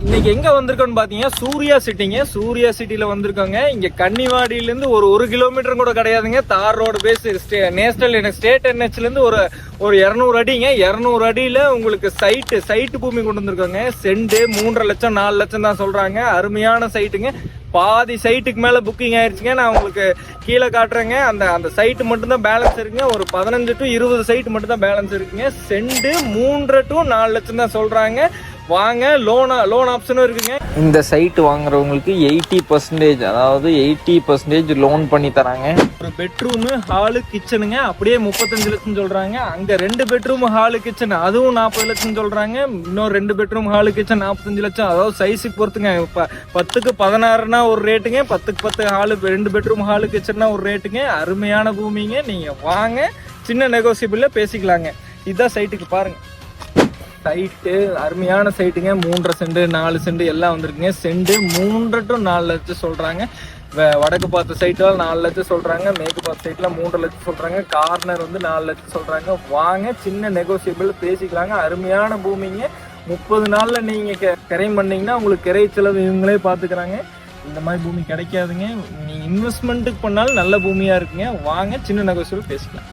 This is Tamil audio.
இன்னைக்கு எங்க வந்திருக்கோன்னு பாத்தீங்கன்னா சூர்யா சிட்டிங்க. சூர்யா சிட்டில வந்திருக்கோங்க. இங்க கன்னிவாடியில இருந்து ஒரு 1 கிலோமீட்டர் கூட கிடையாதுங்க. தார் ரோடு பேஸ் நேஷனல் ஸ்டேட் என்ஹெச்ல இருந்து ஒரு 200 அடிங்க. 200 அடியில உங்களுக்கு சைட்டு பூமி கொண்டு வந்திருக்கோங்க. செண்டு 3.5 லட்சம் 4 லட்சம் தான் சொல்றாங்க. அருமையான சைட்டுங்க. பாதி சைட்டுக்கு மேல புக்கிங் ஆயிடுச்சுங்க. நான் உங்களுக்கு கீழே காட்டுறேங்க. அந்த சைட்டு மட்டும் தான் பேலன்ஸ் இருக்குங்க. ஒரு 15 to 20 சைட் மட்டும் தான் பேலன்ஸ் இருக்குங்க. செண்டு 3 to 4 லட்சம் தான் சொல்றாங்க. வாங்க, லோன் ஆப்ஷனும் இருக்குங்க. இந்த சைட் வாங்குறவங்களுக்கு 80%, அதாவது 80% லோன் பண்ணி தராங்க. ஒரு பெட்ரூமு ஹாலு கிச்சனுங்க அப்படியே 35 லட்சம் சொல்றாங்க. அங்க 2 பெட்ரூம் ஹாலு கிச்சன் அதுவும் 40 லட்சம் சொல்றாங்க. இன்னொரு 2 பெட்ரூம் ஹாலு கிச்சன் 45 லட்சம். அதாவது சைஸுக்கு பொறுத்துங்க. 10க்கு 16னா ஒரு ரேட்டுங்க, 10க்கு 10 ஹாலு 2 பெட்ரூம் ஹாலு கிச்சன்னா ஒரு ரேட்டுங்க. அருமையான பூமிங்க. நீங்க வாங்க, சின்ன நெகோசியபிள்ல பேசிக்கலாங்க. இதுதான் சைட்டுக்கு பாருங்க. சைட்டு அருமையான சைட்டுங்க. 3.5 சென்ட் 4 சென்ட் எல்லாம் வந்துருக்குங்க. சென்ட் 3 to 4 லட்சம் சொல்றாங்க. வடக்கு பார்த்த சைட்லாம் 4 லட்சம் சொல்றாங்க. மேற்கு பார்த்த சைட்ல 3 லட்சம் சொல்றாங்க. கார்னர் வந்து 4 லட்சம் சொல்றாங்க. வாங்க, சின்ன நெகோசியபிள் பேசிக்கலாங்க. அருமையான பூமிங்க. 30 நாள்ல நீங்க கிரைம் பண்ணீங்கன்னா உங்களுக்கு கிரை செலவு இவங்களே பாத்துக்கிறாங்க. இந்த மாதிரி பூமி கிடைக்காதுங்க. நீங்க இன்வெஸ்ட்மெண்ட்டுக்கு பண்ணாலும் நல்ல பூமியா இருக்குங்க. வாங்க, சின்ன நெகோசியபிள் பேசிக்கலாம்.